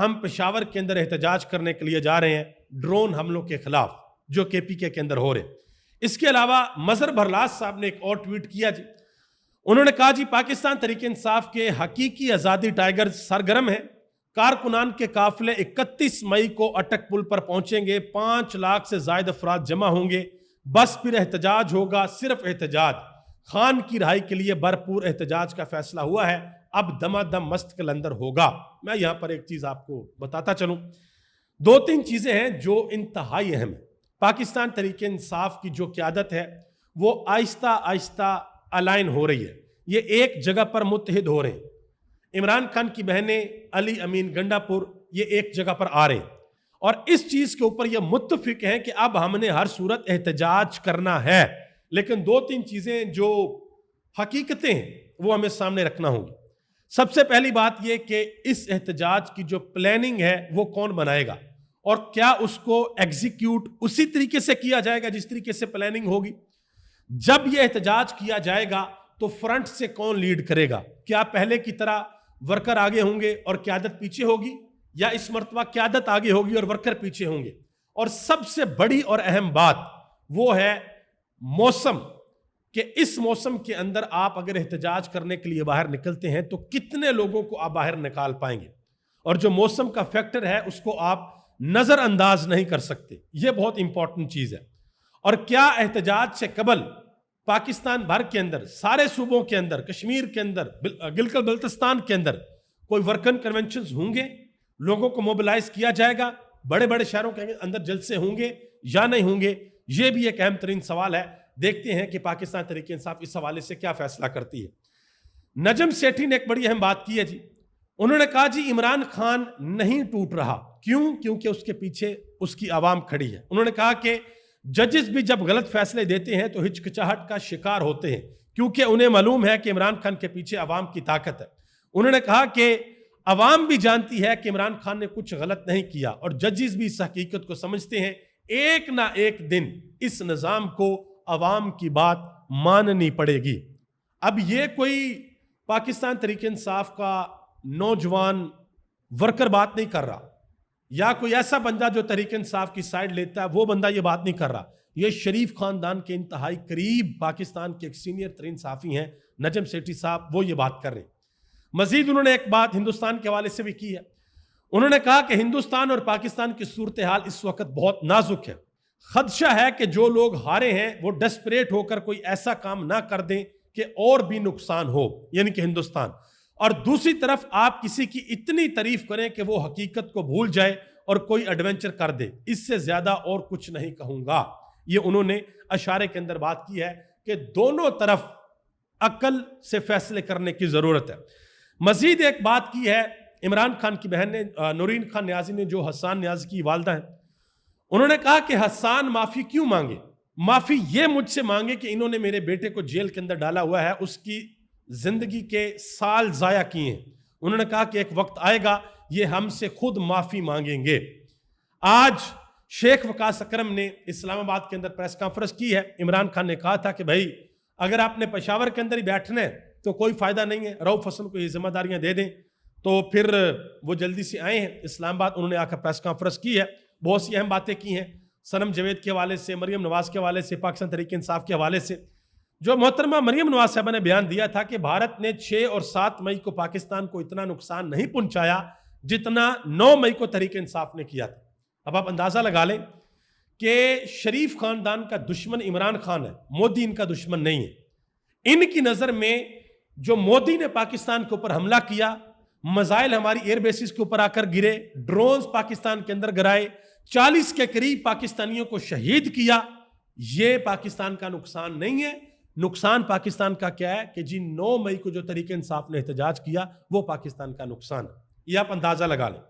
ہم پشاور کے اندر احتجاج کرنے کے لیے جا رہے ہیں ڈرون حملوں کے خلاف جو KPK کے اندر ہو رہے ہیں۔ اس کے علاوہ مظہر بھرلاس صاحب نے ایک اور ٹویٹ کیا جی، انہوں نے کہا جی پاکستان تحریک انصاف کے حقیقی آزادی ٹائیگر سرگرم ہیں، کارکنان کے قافلے 31 مئی کو اٹک پل پر پہنچیں گے، 5 لاکھ سے زائد افراد جمع ہوں گے، بس پھر احتجاج ہوگا، صرف احتجاج، خان کی رہائی کے لیے بھرپور احتجاج کا فیصلہ ہوا ہے، اب دما دم مست کلندر ہوگا۔ میں یہاں پر ایک چیز آپ کو بتاتا چلوں، 2-3 چیزیں ہیں جو انتہائی اہم ہیں۔ پاکستان تحریک انصاف کی جو قیادت ہے وہ آہستہ آہستہ الائن ہو رہی ہے، یہ ایک جگہ پر متحد ہو رہے ہیں۔ عمران خان کی بہنیں علی امین گنڈا پور یہ ایک جگہ پر آ رہے ہیں اور اس چیز کے اوپر یہ متفق ہیں کہ اب ہم نے ہر صورت احتجاج کرنا ہے، لیکن 2-3 چیزیں جو حقیقتیں ہیں وہ ہمیں سامنے رکھنا ہوں گی۔ سب سے پہلی بات یہ کہ اس احتجاج کی جو پلاننگ ہے وہ کون بنائے گا اور کیا اس کو ایگزیکیوٹ اسی طریقے سے کیا جائے گا جس طریقے سے پلاننگ ہوگی؟ جب یہ احتجاج کیا جائے گا تو فرنٹ سے کون لیڈ کرے گا؟ کیا پہلے کی طرح ورکر آگے ہوں گے اور قیادت پیچھے ہوگی، یا اس مرتبہ قیادت آگے ہوگی اور ورکر پیچھے ہوں گے؟ اور سب سے بڑی اور اہم بات وہ ہے موسم، کہ اس موسم کے اندر آپ اگر احتجاج کرنے کے لیے باہر نکلتے ہیں تو کتنے لوگوں کو آپ باہر نکال پائیں گے، اور جو موسم کا فیکٹر ہے اس کو آپ نظر انداز نہیں کر سکتے، یہ بہت امپورٹنٹ چیز ہے۔ اور کیا احتجاج سے قبل پاکستان بھر کے اندر، سارے صوبوں کے اندر، کشمیر کے اندر، گلگت بلتستان کے اندر کوئی ورکن کنونشنز ہوں گے؟ لوگوں کو موبلائز کیا جائے گا؟ بڑے بڑے شہروں کے اندر جلسے ہوں گے یا نہیں ہوں گے؟ یہ بھی ایک اہم ترین سوال ہے۔ دیکھتے ہیں کہ پاکستان تحریک انصاف اس حوالے سے کیا فیصلہ کرتی ہے۔ نجم سیٹھی نے ایک بڑی اہم بات کی ہے جی، انہوں نے کہا جی عمران خان نہیں ٹوٹ رہا، کیوں؟ کیونکہ اس کے پیچھے اس کی عوام کھڑی ہے۔ انہوں نے کہا کہ ججز بھی جب غلط فیصلے دیتے ہیں تو ہچکچاہٹ کا شکار ہوتے ہیں، کیونکہ انہیں معلوم ہے کہ عمران خان کے پیچھے عوام کی طاقت ہے۔ انہوں نے کہا کہ عوام بھی جانتی ہے کہ عمران خان نے کچھ غلط نہیں کیا، اور ججز بھی اس حقیقت کو سمجھتے ہیں، ایک نہ ایک دن اس نظام کو عوام کی بات ماننی پڑے گی۔ اب یہ کوئی پاکستان تحریک انصاف کا نوجوان ورکر بات نہیں کر رہا، یا کوئی ایسا بندہ جو تحریک انصاف کی سائیڈ لیتا ہے وہ بندہ یہ بات نہیں کر رہا، یہ شریف خاندان کے انتہائی قریب پاکستان کے ایک سینئر ترین صحافی ہیں نجم سیٹھی صاحب، وہ یہ بات کر رہے ہیں۔ مزید انہوں نے ایک بات ہندوستان کے حوالے سے بھی کی ہے، انہوں نے کہا کہ ہندوستان اور پاکستان کی صورتحال اس وقت بہت نازک ہے، خدشہ ہے کہ جو لوگ ہارے ہیں وہ ڈسپریٹ ہو کر کوئی ایسا کام نہ کر دیں کہ اور بھی نقصان ہو، یعنی کہ ہندوستان، اور دوسری طرف آپ کسی کی اتنی تعریف کریں کہ وہ حقیقت کو بھول جائے اور کوئی ایڈونچر کر دے، اس سے زیادہ اور کچھ نہیں کہوں گا۔ یہ انہوں نے اشارے کے اندر بات کی ہے کہ دونوں طرف عقل سے فیصلے کرنے کی ضرورت ہے۔ مزید ایک بات کی ہے عمران خان کی بہن نے، نورین خان نیازی نے، جو حسان نیازی کی والدہ ہیں، انہوں نے کہا کہ حسان معافی کیوں مانگے؟ معافی یہ مجھ سے مانگے کہ انہوں نے میرے بیٹے کو جیل کے اندر ڈالا ہوا ہے، اس کی زندگی کے سال ضائع کیے ہیں۔ انہوں نے کہا کہ ایک وقت آئے گا یہ ہم سے خود معافی مانگیں گے۔ آج شیخ وقاص اکرم نے اسلام آباد کے اندر پریس کانفرنس کی ہے، عمران خان نے کہا تھا کہ بھائی اگر آپ نے پشاور کے اندر ہی بیٹھنا ہے تو کوئی فائدہ نہیں ہے، رؤف حسن کو یہ ذمہ داریاں دے دیں، تو پھر وہ جلدی سے آئے ہیں اسلام آباد، انہوں نے آ کر پریس کانفرنس کی ہے، بہت سی اہم باتیں کی ہیں، صنم جاوید کے حوالے سے، مریم نواز کے حوالے سے، پاکستان تحریک انصاف کے حوالے سے۔ جو محترمہ مریم نواز صاحبہ نے بیان دیا تھا کہ بھارت نے 6 اور 7 مئی کو پاکستان کو اتنا نقصان نہیں پہنچایا جتنا 9 مئی کو تحریک انصاف نے کیا تھا۔ اب آپ اندازہ لگا لیں کہ شریف خاندان کا دشمن عمران خان ہے، مودی ان کا دشمن نہیں ہے۔ ان کی نظر میں جو مودی نے پاکستان کے اوپر حملہ کیا، میزائل ہماری ایئر بیسز کے اوپر آ کر گرے، ڈرونز پاکستان کے اندر گرائے، 40 کے قریب پاکستانیوں کو شہید کیا، یہ پاکستان کا نقصان نہیں ہے۔ نقصان پاکستان کا کیا ہے کہ 9 مئی کو جو تحریک انصاف نے احتجاج کیا وہ پاکستان کا نقصان ہے، یہ آپ اندازہ لگا لیں۔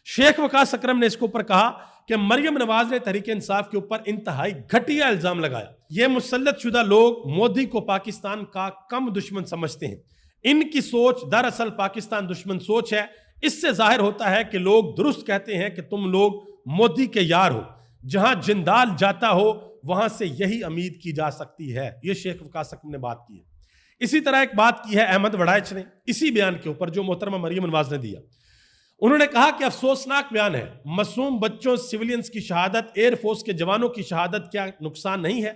شیخ وقاص اکرم نے اس کے اوپر کہا کہ مریم نواز نے تحریک انصاف کے اوپر انتہائی گھٹیا الزام لگایا، یہ مسلط شدہ لوگ مودی کو پاکستان کا کم دشمن سمجھتے ہیں، ان کی سوچ دراصل پاکستان دشمن سوچ ہے۔ اس سے ظاہر ہوتا ہے کہ لوگ درست کہتے ہیں کہ تم لوگ مودی کے یار ہو، جہاں جندال جاتا ہو وہاں سے یہی امید کی جا سکتی ہے، یہ شیخ وقاص اکرم نے بات کی ہے۔ اسی طرح ایک بات کی ہے احمد وڑائچ نے اسی بیان کے اوپر جو محترمہ مریم نواز نے دیا، انہوں نے کہا کہ افسوسناک بیان ہے، معصوم بچوں سویلینز کی شہادت، ایئر فورس کے جوانوں کی شہادت کیا نقصان نہیں ہے؟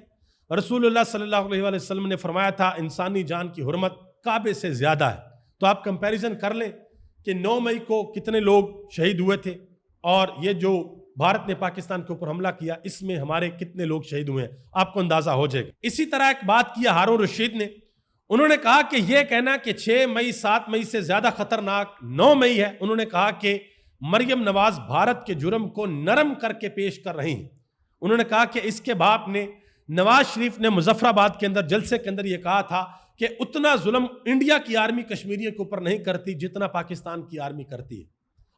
رسول اللہ صلی اللہ علیہ وسلم نے فرمایا تھا انسانی جان کی حرمت کعبے سے زیادہ ہے۔ تو آپ کمپیریزن کر لیں کہ 9 مئی کو کتنے لوگ شہید ہوئے تھے اور یہ جو بھارت نے پاکستان کے اوپر حملہ کیا اس میں ہمارے کتنے لوگ شہید ہوئے ہیں، آپ کو اندازہ ہو جائے گا۔ اسی طرح ایک بات کیا ہارون رشید نے، انہوں نے کہا کہ یہ کہنا کہ 6 مئی 7 مئی سے زیادہ خطرناک 9 مئی ہے، انہوں نے کہا کہ مریم نواز بھارت کے جرم کو نرم کر کے پیش کر رہی ہیں۔ انہوں نے کہا کہ اس کے باپ نے نواز شریف نے مظفر آباد کے اندر جلسے کے اندر یہ کہا تھا کہ اتنا ظلم انڈیا کی آرمی کشمیریوں کے اوپر نہیں کرتی جتنا پاکستان کی آرمی کرتی ہے۔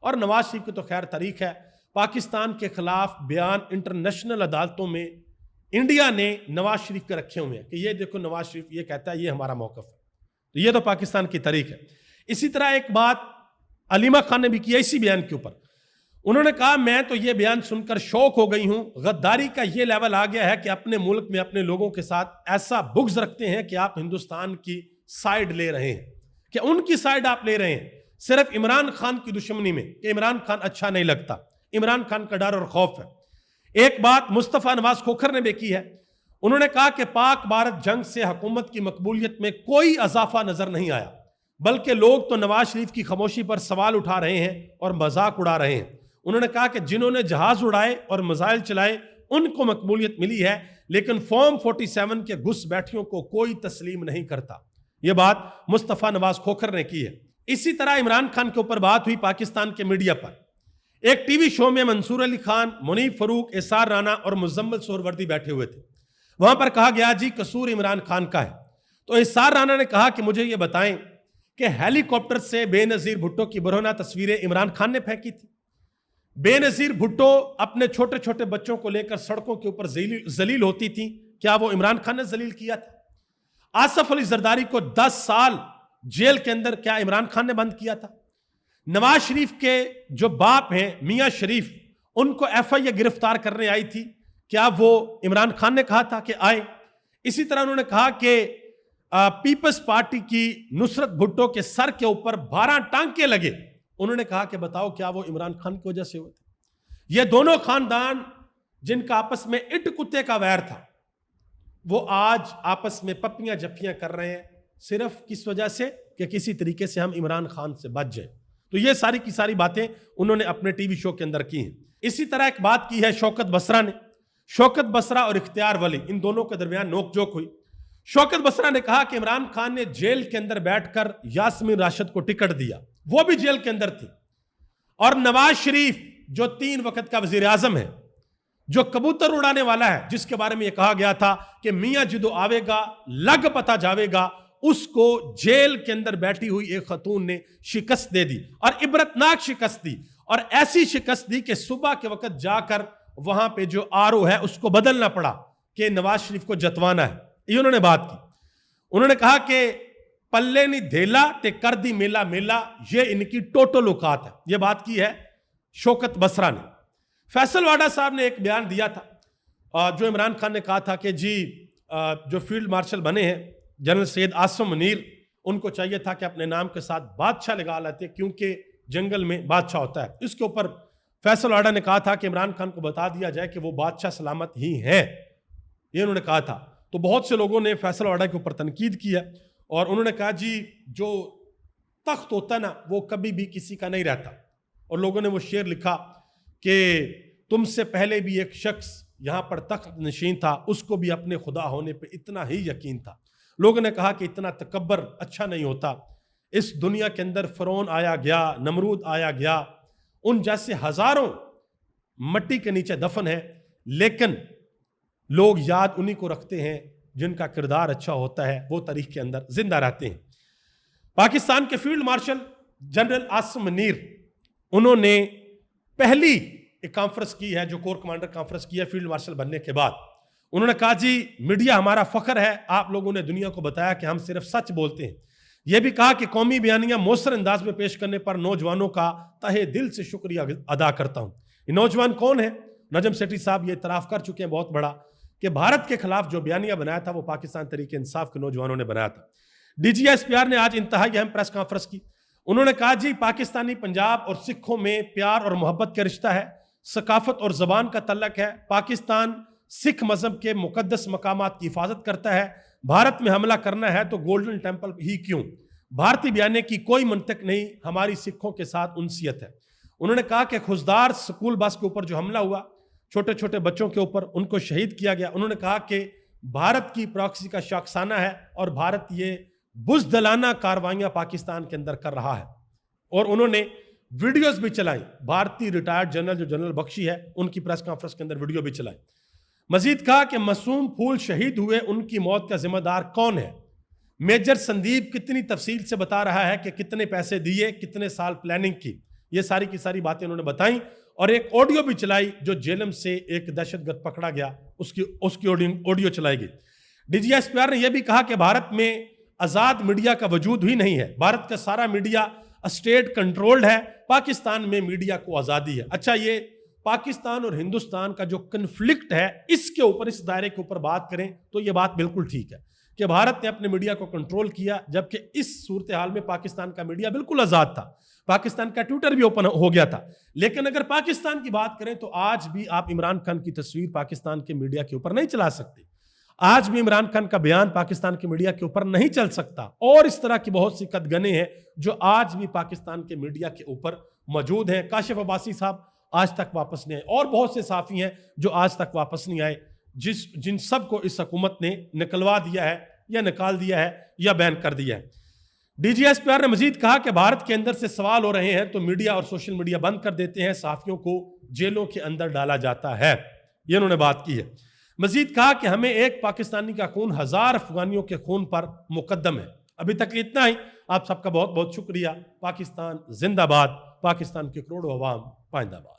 اور نواز شریف کی تو خیر طریق ہے، پاکستان کے خلاف بیان انٹرنیشنل عدالتوں میں انڈیا نے نواز شریف کے رکھے ہوئے ہیں کہ یہ دیکھو نواز شریف یہ کہتا ہے یہ ہمارا موقف ہے، تو یہ تو پاکستان کی طریق ہے۔ اسی طرح ایک بات علیمہ خان نے بھی کیا اسی بیان کے اوپر، انہوں نے کہا میں تو یہ بیان سن کر شوق ہو گئی ہوں، غداری کا یہ لیول آ گیا ہے کہ اپنے ملک میں اپنے لوگوں کے ساتھ ایسا بغض رکھتے ہیں کہ آپ ہندوستان کی سائیڈ لے رہے ہیں، کہ ان کی سائیڈ آپ لے رہے ہیں صرف عمران خان کی دشمنی میں، کہ عمران خان اچھا نہیں لگتا، عمران خان کا ڈر اور خوف ہے۔ ایک بات مصطفیٰ نواز کھوکھر نے بھی کی ہے، انہوں نے کہا کہ پاک بھارت جنگ سے حکومت کی مقبولیت میں کوئی اضافہ نظر نہیں آیا، بلکہ لوگ تو نواز شریف کی خاموشی پر سوال اٹھا رہے ہیں اور مذاق اڑا رہے ہیں۔ انہوں نے کہا کہ جنہوں نے جہاز اڑائے اور میزائل چلائے ان کو مقبولیت ملی ہے، لیکن فارم 47 کے گھس بیٹھیوں کو کوئی تسلیم نہیں کرتا۔ یہ بات مصطفیٰ نواز کھوکھر نے کی ہے۔ اسی طرح عمران خان کے اوپر بات ہوئی پاکستان کے میڈیا پر، ایک ٹی وی شو میں منصور علی خان، منیب فاروق، اسار رانا اور مزمل سہروردی بیٹھے ہوئے تھے، وہاں پر کہا گیا جی قصور عمران خان کا ہے، تو اسار رانا نے کہا کہ مجھے یہ بتائیں کہ ہیلی کاپٹر سے بے نظیر بھٹو کی برہنہ تصویریں عمران خان نے پھینکی تھی؟ بے نظیر بھٹو اپنے چھوٹے چھوٹے بچوں کو لے کر سڑکوں کے اوپر ذلیل ہوتی تھی، کیا وہ عمران خان نے ذلیل کیا تھا؟ آصف علی زرداری کو 10 سال جیل کے اندر کیا عمران خان نے بند کیا تھا؟ نواز شریف کے جو باپ ہیں میاں شریف، ان کو ایف آئی اے گرفتار کرنے آئی تھی، کیا وہ عمران خان نے کہا تھا کہ آئے؟ اسی طرح انہوں نے کہا کہ پیپلز پارٹی کی نصرت بھٹو کے سر کے اوپر 12 ٹانکے لگے، انہوں نے کہا کہ بتاؤ کیا وہ عمران خان کی وجہ سے ہوئے تھے؟ یہ دونوں خاندان جن کا آپس میں اٹ کتے کا ویر تھا، وہ آج آپس میں پپیاں جپیاں کر رہے ہیں، صرف کس وجہ سے کہ کسی طریقے سے ہم عمران خان سے بچ جائیں۔ تو یہ ساری کی ساری باتیں انہوں نے اپنے ٹی وی شو کے اندر کی ہیں۔ اسی طرح ایک بات کی ہے شوکت بسرا نے، شوکت بسرا اور اختیار ولی ان دونوں کے درمیان نوک جھوک ہوئی۔ شوکت بسرا نے کہا کہ عمران خان نے جیل کے اندر بیٹھ کر یاسمین راشد کو ٹکٹ دیا، وہ بھی جیل کے اندر تھی، اور نواز شریف جو 3 وقت کا وزیر اعظم ہے، جو کبوتر اڑانے والا ہے، جس کے بارے میں یہ کہا گیا تھا کہ میاں جدو آوے گا لگ پتا جاوے گا، اس کو جیل کے اندر بیٹھی ہوئی ایک خاتون نے شکست دے دی، اور عبرتناک شکست دی، اور ایسی شکست دی کہ صبح کے وقت جا کر وہاں پہ جو آرو ہے اس کو بدلنا پڑا کہ نواز شریف کو جتوانا ہے۔ یہ انہوں نے بات کی، انہوں نے کہا کہ پلے نہیں دھیلا تے کر دی میلا میلا، یہ ان کی ٹوٹل اوقات ہے۔ یہ بات کی ہے شوکت بسرا نے۔ فیصل واڈا صاحب نے ایک بیان دیا تھا جو عمران خان نے کہا تھا کہ جی جو فیلڈ مارشل بنے ہیں جنرل سید آصم منیر، ان کو چاہیے تھا کہ اپنے نام کے ساتھ بادشاہ لگا لیتے کیونکہ جنگل میں بادشاہ ہوتا ہے۔ اس کے اوپر فیصل واڈا نے کہا تھا کہ عمران خان کو بتا دیا جائے کہ وہ بادشاہ سلامت ہی ہیں، یہ انہوں نے کہا تھا۔ تو بہت سے لوگوں نے فیصل واڈا کے اوپر تنقید کی ہے، اور انہوں نے کہا جی جو تخت ہوتا ہے نا وہ کبھی بھی کسی کا نہیں رہتا، اور لوگوں نے وہ شعر لکھا کہ تم سے پہلے بھی ایک شخص یہاں پر تخت نشین تھا، اس کو بھی اپنے خدا ہونے پہ اتنا ہی یقین تھا۔ لوگوں نے کہا کہ اتنا تکبر اچھا نہیں ہوتا، اس دنیا کے اندر فرعون آیا گیا، نمرود آیا گیا، ان جیسے ہزاروں مٹی کے نیچے دفن ہیں، لیکن لوگ یاد انہی کو رکھتے ہیں جن کا کردار اچھا ہوتا ہے، وہ تاریخ کے اندر زندہ رہتے ہیں۔ پاکستان کے field marshal general Asim Munir, انہوں نے پہلی ایک کانفرنس کی ہے جو کور کمانڈر کانفرنس کی ہے فیلڈ مارشل بننے کے بعد۔ انہوں نے کہا جی میڈیا ہمارا فخر ہے، آپ لوگوں نے دنیا کو بتایا کہ ہم صرف سچ بولتے ہیں۔ یہ بھی کہا کہ قومی بیانیہ مؤثر انداز میں پیش کرنے پر نوجوانوں کا تہہ دل سے شکریہ ادا کرتا ہوں۔ یہ نوجوان کون ہے؟ نجم سیٹھی صاحب یہ اعتراف کر چکے ہیں بہت بڑا کہ بھارت کے خلاف جو بیانیہ بنایا تھا وہ پاکستان تحریک انصاف کے نوجوانوں نے بنایا تھا۔ D G S P R نے آج انتہائی اہم پریس کانفرنس کی، انہوں نے کہا جی پاکستانی پنجاب اور سکھوں میں پیار اور محبت کا رشتہ ہے، ثقافت اور زبان کا تعلق ہے، پاکستان سکھ مذہب کے مقدس مقامات کی حفاظت کرتا ہے، بھارت میں حملہ کرنا ہے تو گولڈن ٹیمپل ہی کیوں، بھارتی بیانے کی کوئی منطق نہیں، ہماری سکھوں کے ساتھ انسیت ہے۔ انہوں نے کہا کہ خوزدار سکول بس کے اوپر جو حملہ ہوا، چھوٹے چھوٹے بچوں کے اوپر، ان کو شہید کیا گیا، انہوں نے کہا کہ بھارت کی پراکسی کا شاخسانہ ہے اور بھارت یہ بزدلانہ کاروائیاں پاکستان کے اندر کر رہا ہے۔ اور انہوں نے ویڈیوز بھی چلائیں، بھارتی ریٹائرڈ جنرل جو جنرل بخشی ہے ان کی پریس کانفرنس کے اندر ویڈیو بھی چلائیں۔ مزید کہا کہ معصوم پھول شہید ہوئے، ان کی موت کا ذمہ دار کون ہے؟ میجر سندیپ کتنی تفصیل سے بتا رہا ہے کہ کتنے پیسے دیے، کتنے سال پلاننگ کی، یہ ساری کی ساری باتیں انہوں نے بتائیں، اور ایک آڈیو بھی چلائی جو جیلم سے ایک دہشت گرد پکڑا گیا اس کی آڈیو چلائی گئی۔ D G S P R نے یہ بھی کہا کہ بھارت میں آزاد میڈیا کا وجود ہی نہیں ہے، بھارت کا سارا میڈیا اسٹیٹ کنٹرولڈ ہے، پاکستان میں میڈیا کو آزادی ہے۔ اچھا، یہ پاکستان اور ہندوستان کا جو کنفلکٹ ہے اس کے اوپر، اس دائرے کے اوپر بات کریں تو یہ بات بالکل ٹھیک ہے کہ بھارت نے اپنے میڈیا کو کنٹرول کیا، جبکہ اس صورتحال میں پاکستان کا میڈیا بالکل آزاد تھا، پاکستان کا ٹویٹر بھی اوپن ہو گیا تھا۔ لیکن اگر پاکستان کی بات کریں تو آج بھی آپ عمران خان کی تصویر پاکستان کے میڈیا کے اوپر نہیں چلا سکتے، آج بھی عمران خان کا بیان پاکستان کے میڈیا کے اوپر نہیں چل سکتا، اور اس طرح کی بہت سی قدغنیں ہیں جو آج بھی پاکستان کے میڈیا کے اوپر موجود ہیں۔ کاشف عباسی صاحب آج تک واپس نہیں آئے، اور بہت سے صحافی ہیں جو آج تک واپس نہیں آئے، جن سب کو اس حکومت نے نکلوا دیا ہے یا نکال دیا ہے یا بین کر دیا ہے۔ D G S P R نے مزید کہا کہ بھارت کے اندر سے سوال ہو رہے ہیں تو میڈیا اور سوشل میڈیا بند کر دیتے ہیں، صحافیوں کو جیلوں کے اندر ڈالا جاتا ہے، یہ انہوں نے بات کی ہے۔ مزید کہا کہ ہمیں ایک پاکستانی کا خون 1000 افغانیوں کے خون پر مقدم ہے۔ ابھی تک اتنا ہی، آپ سب کا بہت بہت شکریہ۔ پاکستان زندہ باد، پاکستان کے کروڑوں عوام پائندہ باد۔